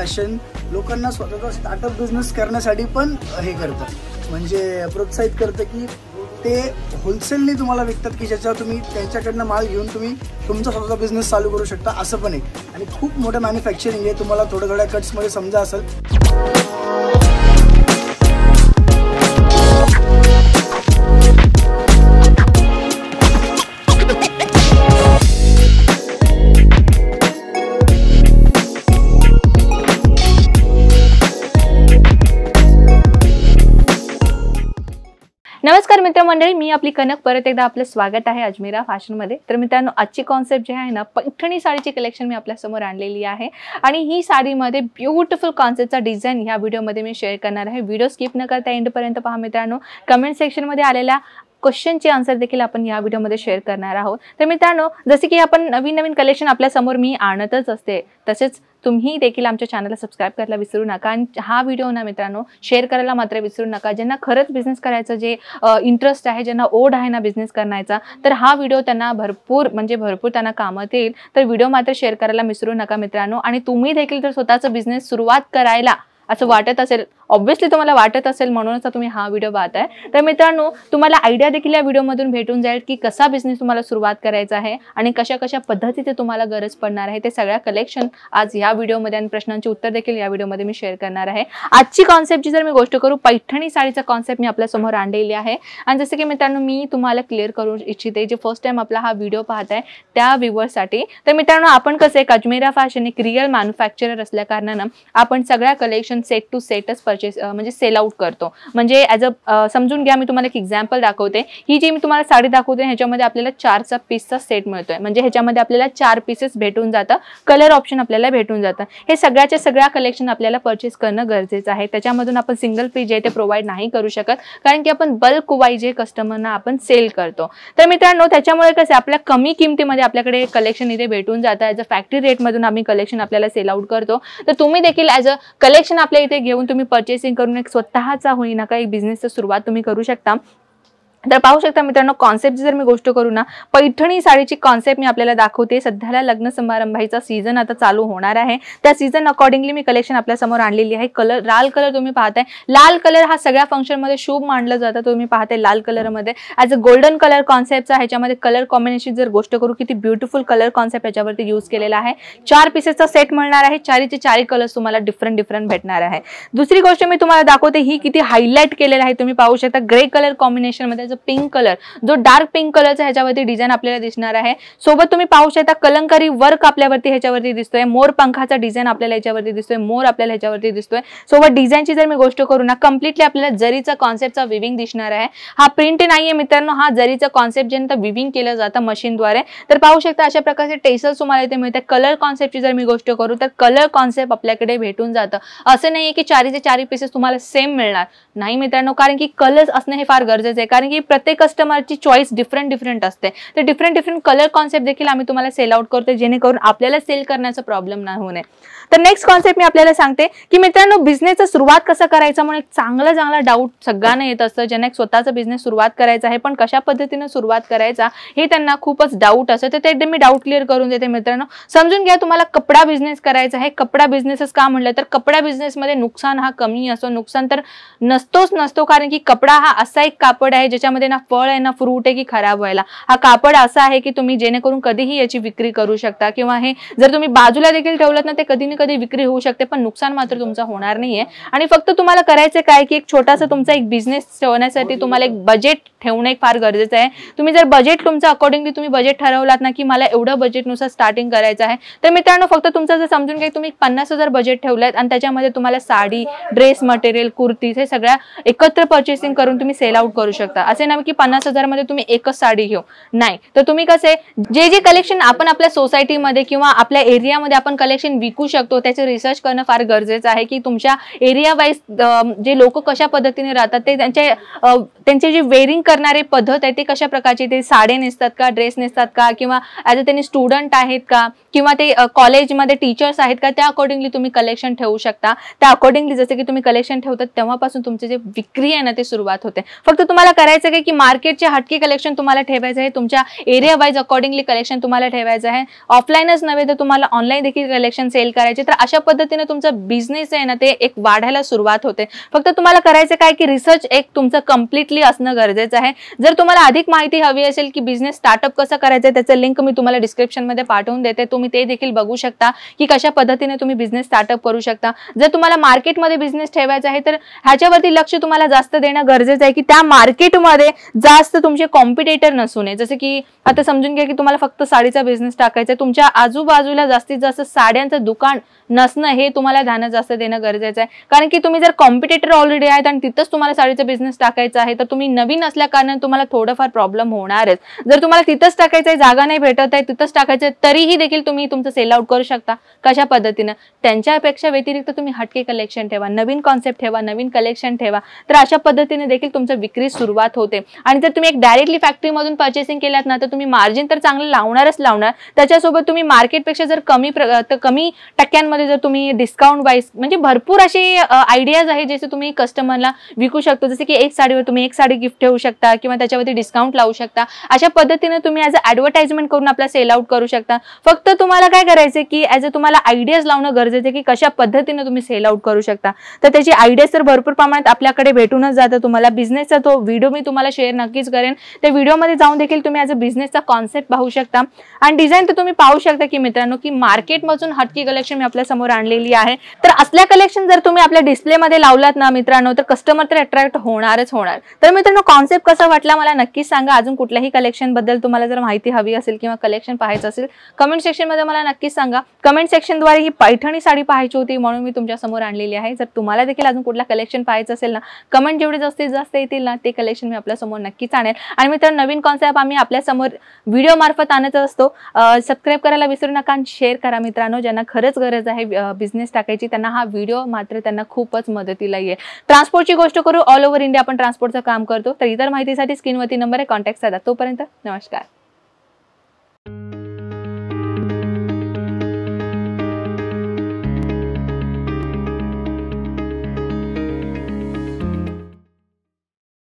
Fashion लोकांना स्वतःचा startup business करण्यासाठी पण हे करतं, म्हणजे प्रोत्साहित करतं की ते होलसेलने तुम्हाला विकतात की ज्याच्यावर तुम्ही त्यांच्याकडनं माल घेऊन तुम्ही तुमचा स्वतःचा बिझनेस चालू करू शकता, असं पण आहे. आणि खूप मोठं मॅन्युफॅक्चरिंग आहे, तुम्हाला थोड्या कट्समध्ये समजा असेल. नमस्कार मित्रमंडळी, मी आपली कनक, परत एकदा आपलं स्वागत आहे अजमेरा फॅशनमध्ये. तर मित्रांनो, आजची कॉन्सेप्ट जी आहे ना, पैठणी साडीची कलेक्शन मी आपल्यासमोर आणलेली आहे आणि ही साडीमध्ये ब्युटिफुल कॉन्सेप्टचा डिझाईन ह्या व्हिडिओमध्ये मी शेअर करणार आहे. व्हिडिओ स्किप न करता एंडपर्यंत पहा मित्रांनो. कमेंट सेक्शनमध्ये आलेल्या क्वेश्चनचे आन्सर देखील आपण या व्हिडिओमध्ये शेअर करणार आहोत. तर मित्रांनो, जसे की आपण नवीन कलेक्शन आपल्यासमोर मी आणतच असते, तसेच तुम्ही देखील आमच्या चॅनलला सबस्क्राईब करायला विसरू नका. आणि हा व्हिडिओ ना मित्रांनो शेअर करायला मात्र विसरू नका. ज्यांना खरंच बिझनेस करायचं जे इंटरेस्ट आहे, ज्यांना ओढ आहे ना बिझनेस करण्याचा, तर हा व्हिडिओ त्यांना भरपूर त्यांना कामात येईल. तर व्हिडिओ मात्र शेअर करायला विसरू नका मित्रांनो. आणि तुम्ही देखील जर स्वतःचा बिझनेस सुरुवात करायला असं वाटत असेल, ऑब्व्हियसली तुम्हाला वाटत असेल म्हणूनच तुम्ही हा व्हिडिओ पाहताय, तर मित्रांनो तुम्हाला आयडिया देखील या व्हिडिओमधून भेटून जाईल की कसा बिझनेस तुम्हाला सुरुवात करायचा आहे आणि कशा पद्धतीचे तुम्हाला गरज पडणार आहे. ते सगळ्या कलेक्शन आज या व्हिडिओमध्ये आणि प्रश्नांची उत्तर देखील या व्हिडिओमध्ये मी शेअर करणार आहे. आजची कॉन्सेप्टची जर मी गोष्ट करू, पैठणी साडीचा कॉन्सेप्ट मी आपल्या समोर आणलेली आहे. आणि जसं की मित्रांनो मी तुम्हाला क्लिअर करू इच्छिते, जे फर्स्ट टाइम आपला हा व्हिडिओ पाहताय त्या व्ह्यूअर्ससाठी. तर मित्रांनो, आपण कसं एक अजमेरा फॅशन एक रिअल मॅन्युफॅक्चरर असल्या कारणानं आपण सगळ्या कलेक्शन सेट टू सेटच परचेस म्हणजे सेल आउट करतो. म्हणजे ॲज अ समजून घ्या, मी तुम्हाला एक एक्झाम्पल दाखवते. ही जी मी तुम्हाला साडी दाखवते ह्याच्यामध्ये आपल्याला 4चा पीसचा सेट मिळतोय. म्हणजे ह्याच्यामध्ये आपल्याला 4 पीसेस भेटून जातं, कलर ऑप्शन आपल्याला भेटून जातं. हे सगळ्या कलेक्शन आपल्याला परचेस करणं गरजेचं आहे. त्याच्यामधून आपण सिंगल पीस जे ते प्रोव्हाइड नाही करू शकत, कारण की आपण बल्क वाईज जे कस्टमरना आपण सेल करतो. तर मित्रांनो, त्याच्यामुळे कसं आपल्या कमी किमतीमध्ये आपल्याकडे कलेक्शन इथे भेटून जातं. ॲज अ फॅक्टरी रेटमधून आम्ही कलेक्शन आपल्याला सेल आउट करतो. तर तुम्ही देखील ॲज अ कलेक्शन आपल्या इथे घेऊन तुम्ही परचेसिंग करून एक स्वतःचा होईना काही बिझनेसची सुरुवात तुम्ही करू शकता. तर पाहू शकता मित्रांनो, कॉन्सेप्ट जर मी गोष्ट करू ना, पैठणी साडीची कॉन्सेप्ट मी आपल्याला दाखवते. सध्याला लग्न समारंभाचा सीझन आता चालू होणार आहे, त्या सीझन अकॉर्डिंगली मी कलेक्शन आपल्या समोर आणलेली आहे. कलर लाल कलर तुम्ही पाहताय, लाल कलर हा सगळ्या फंक्शनमध्ये शुभ मानलं जातं. तुम्ही पाहताय लाल कलरमध्ये ॲज अ गोल्डन कलर कॉन्सेप्टचा ह्याच्यामध्ये कलर कॉम्बिनेशन जर गोष्ट करू, किती ब्युटिफुल कलर कॉन्सेप्ट ह्याच्यावरती यूज केलेला आहे. 4 पीसेसचा सेट मिळणार आहे, 4चे कलर्स तुम्हाला डिफरंट भेटणार आहे. दुसरी गोष्ट मी तुम्हाला दाखवते, ही किती हायलाइट केलेला आहे. तुम्ही पाहू शकता ग्रे कलर कॉम्बिनेशनमध्ये पिंक कलर, जो डार्क पिंक कलरचा ह्याच्यावरती डिझाईन आपल्याला दिसणार आहे. सोबत तुम्ही पाहू शकता कलंकारी वर्क आपल्यावरती ह्याच्यावरती दिसतोय. मोर पंखाचा डिझाईन आपल्याला ह्याच्यावरती दिसतोय, मोर आपल्याला ह्याच्यावरती दिसतोय. सोबत डिझाईनची जर मी गोष्ट करू ना, कम्प्लिटली आपल्याला जरीचा कॉन्सेप्टचा विविंग दिसणार आहे. हा प्रिंट नाहीये मित्रांनो, हा जरीचा कॉन्सेप्ट जे विविंग केलं जातं मशीनद्वारे. तर पाहू शकता अशा प्रकारचे टेसल्स तुम्हाला इथे मिळतात. कलर कॉन्सेप्टची जर मी गोष्ट करू, तर कलर कॉन्सेप्ट आपल्याकडे भेटून जातं. असं नाहीये की 4 पीसेस तुम्हाला सेम मिळणार नाही मित्रांनो, कारण की कलर्स असणं हे फार गरजेचं आहे. कारण की प्रत्येक कस्टमरची चॉईस डिफरंट असते. तर डिफरंट कलर कॉन्सेप्ट देखील आम्ही तुम्हाला सेल आउट करतो, जेणेकरून आपल्याला सेल करण्याचा प्रॉब्लेम नाही होणे. तर नेक्स्ट कॉन्सेप्ट मी आपल्याला सांगते की मित्रांनो, बिझनेसचा सुरुवात कसं करायचा म्हणून एक चांगला डाऊट सगळ्यांना येत असतं. ज्यांना एक स्वतःचा बिझनेस सुरुवात करायचा आहे, पण कशा पद्धतीने सुरुवात करायचा हे त्यांना खूपच डाऊट असतं. तर ते मी डाऊट क्लिअर करून देते मित्रांनो. समजून घ्या, तुम्हाला कपडा बिझनेस करायचा आहे. कपडा बिझनेसच का म्हणलं, तर कपडा बिझनेसमध्ये नुकसान हा कमी असतो. नुकसान तर नसतो, कारण की कपडा हा असा एक कापड आहे ज्याच्यामध्ये ना फळ आहे ना फ्रूट आहे की खराब व्हायला. हा कापड असा आहे की तुम्ही जेणेकरून कधीही याची विक्री करू शकता, किंवा हे जर तुम्ही बाजूला देखील ठेवलं ना, ते कधी ना कधी विक्री होऊ शकते, पण नुकसान मात्र तुमचं होणार नाहीये. आणि फक्त तुम्हाला करायचं काय की एक छोटासा तुमचा एक बिझनेस ठेवण्यासाठी तुम्हाला एक बजेट ठेवणे फार गरजेचं आहे. तुम्ही जर बजेट तुमचं अकॉर्डिंगली तुम्ही बजेट ठरवलात ना, की मला एवढं बजेटनुसार स्टार्टिंग करायचं आहे, तर मित्रांनो फक्त तुमचं जर समजून घ्या तुम्ही 50,000 बजेट ठेवलंय आणि त्याच्यामध्ये तुम्हाला साडी, ड्रेस मटेरियल, कुर्तीज हे सगळ्या एकत्र परचेसिंग करून तुम्ही सेल आउट करू शकता. असे नाही की 50,000 मध्ये तुम्ही एकच साडी घेऊ, नाही. तर तुम्ही कसे जे कलेक्शन आपण आपल्या सोसायटीमध्ये किंवा आपल्या एरियामध्ये आपण कलेक्शन विकू शकतो त्याचे रिसर्च करणं फार गरजेचं आहे, की तुमच्या एरिया वाईज जे लोक कशा पद्धतीने राहतात, ते त्यांचे जे वेअरिंग करणारे पद्धत आहे ते कशा प्रकारची, ते साडी नेसतात का, ड्रेस नेसतात का, किंवा ॲज अ त्यांनी स्टुडंट आहेत का, किंवा ते कॉलेजमध्ये टीचर्स आहेत का, त्या अकॉर्डिंगली तुम्ही कलेक्शन ठेवू शकता. त्या अकॉर्डिंगली जसं की तुम्ही कलेक्शन ठेवतात तेव्हापासून तुमचे जे विक्री आहे ना ते सुरुवात होते. फक्त तुम्हाला करायचं काय की मार्केटचे हटके कलेक्शन तुम्हाला ठेवायचं आहे, तुमच्या एरिया वाईज अकॉर्डिंगली कलेक्शन तुम्हाला ठेवायचं आहे. ऑफलाईनच नव्हे तर तुम्हाला ऑनलाईन देखील कलेक्शन सेल करायचे. तर अशा पद्धतीने तुमचा बिझनेस आहे ना ते एक वाढायला सुरुवात होते. फक्त तुम्हाला करायचं काय की रिसर्च एक तुमचं कम्प्लिटली असणं गरजेचं आहे. जर तुम्हाला अधिक माहिती हवी असेल की बिझनेस स्टार्टअप कसं करायचं त्याचं लिंक मी तुम्हाला डिस्क्रिप्शन मध्ये पाठवून देते, तुम्ही ते देखील बघू शकता की कशा पद्धतीने तुम्ही बिझनेस स्टार्टअप करू शकता. जर तुम्हाला मार्केटमध्ये बिझनेस ठेवायचा आहे तर ह्याच्यावरती लक्ष तुम्हाला जास्त देणं गरजेचं आहे की त्या मार्केटमध्ये जास्त तुमचे कॉम्पिटिटर नसू नये. जसं की आता समजून घ्या की तुम्हाला फक्त साडीचा बिझनेस टाकायचा आहे, तुमच्या आजूबाजूला जास्तीत जास्त साड्यांचं दुकान नसणं हे तुम्हाला ध्यानात जास्त देणं गरजेचं आहे. कारण की तुम्ही जर कॉम्पिटिटर ऑलरेडी आहेत आणि तिथंच तुम्हाला साडीचा बिझनेस टाकायचा आहे तर तुम्ही नवीन असल्या कारणाने तुम्हाला थोडंफार प्रॉब्लेम होणारच. जर तुम्हाला तिथंच टाकायचं आहे, जागा नाही भेटत आहे, तिथंच टाकायचं आहे, तरीही देखील तुम्ही तुमचं सेल आउट करू शकता. कशा पद्धतीनं, त्यांच्यापेक्षा व्यतिरिक्त तुम्ही हटके कलेक्शन ठेवा, नवीन कॉन्सेप्ट ठेवा, नवीन कलेक्शन ठेवा. तर अशा पद्धतीने देखील तुमचं विक्री सुरुवात होते. आणि जर तुम्ही एक डायरेक्टली फॅक्टरीमधून परचेसिंग केलात ना तर तुम्ही मार्जिन तर चांगलं लावणारच लावणार, त्याच्यासोबत तुम्ही मार्केटपेक्षा जर कमी टक्क्यांमध्ये जर तुम्ही डिस्काउंट वाईज म्हणजे भरपूर असे आयडियाज आहेत जसे तुम्ही कस्टमरला विकू शकतो. जसे की एक साडीवर तुम्ही एक साडी गिफ्ट ठेवू शकता किंवा त्याच्यावरती डिस्काउंट लावू शकता. अशा पद्धतीने तुम्ही ॲज अ ॲडव्हर्टाइजमेंट करून आपला सेल आउट करू शकता. फक्त तुम्हाला काय करायचं की ॲज अ तुम्हाला आयडियाज लावणं गरजेचं आहे की कशा पद्धतीने तुम्ही सेल आउट करू शकता. तर त्याची आयडियाज तर भरपूर प्रमाणात आपल्याकडे भेटूनच जातं. तुम्हाला बिझनेसचा तो व्हिडिओ मी तुम्हाला शेअर नक्कीच करेन. त्या व्हिडिओमध्ये जाऊन देखील तुम्ही ॲज अ बिझनेसचा कॉन्सेप्ट पाहू शकता. आणि डिझाईन तर तुम्ही पाहू शकता की मित्रांनो की मार्केटमधून हटकी कलेक्शन मी आपल्या समोर आणलेली आहे. तर असल्या कलेक्शन जर तुम्ही आपल्या डिस्प्लेमध्ये लावलात ना मित्रांनो तर कस्टमर तर अट्रॅक्ट होणारच होणार. तर मित्रांनो कॉन्सेप्ट कसा वाटला मला नक्कीच सांगा. अजून कुठल्याही कलेक्शन बद्दल तुम्हाला जर माहिती हवी असेल किंवा कलेक्शन पाहायचं असेल कमेंट सेक्शन मध्ये मला नक्कीच सांगा. कमेंट सेक्शनद्वारे ही पैठणी साडी पाहायची होती म्हणून मी तुमच्या समोर आणलेली आहे. जर तुम्हाला देखील अजून कुठला कलेक्शन पाहायचं असेल ना कमेंट जेवढे जास्तीत जास्त येतील ना ते कलेक्शन मी आपल्या समोर नक्कीच आणेल. आणि मित्रांनो नवीन कॉन्सेप्ट आम्ही आपल्या समोर व्हिडिओ मार्फत आणत असतो. सबस्क्राईब करायला विसरू नका आणि शेअर करा मित्रांनो. ज्यांना खरंच गरज आहे बिझनेस टाकायची त्यांना हा व्हिडिओ मात्र त्यांना खूपच मदतीला येईल. ट्रान्सपोर्टची गोष्ट करू, ऑल ओव्हर इंडिया आपण ट्रान्सपोर्टचं काम करतो. तर इतर माहितीसाठी स्क्रीनवरती नंबर आहे, कॉन्टॅक्ट साधा. तोपर्यंत नमस्कार.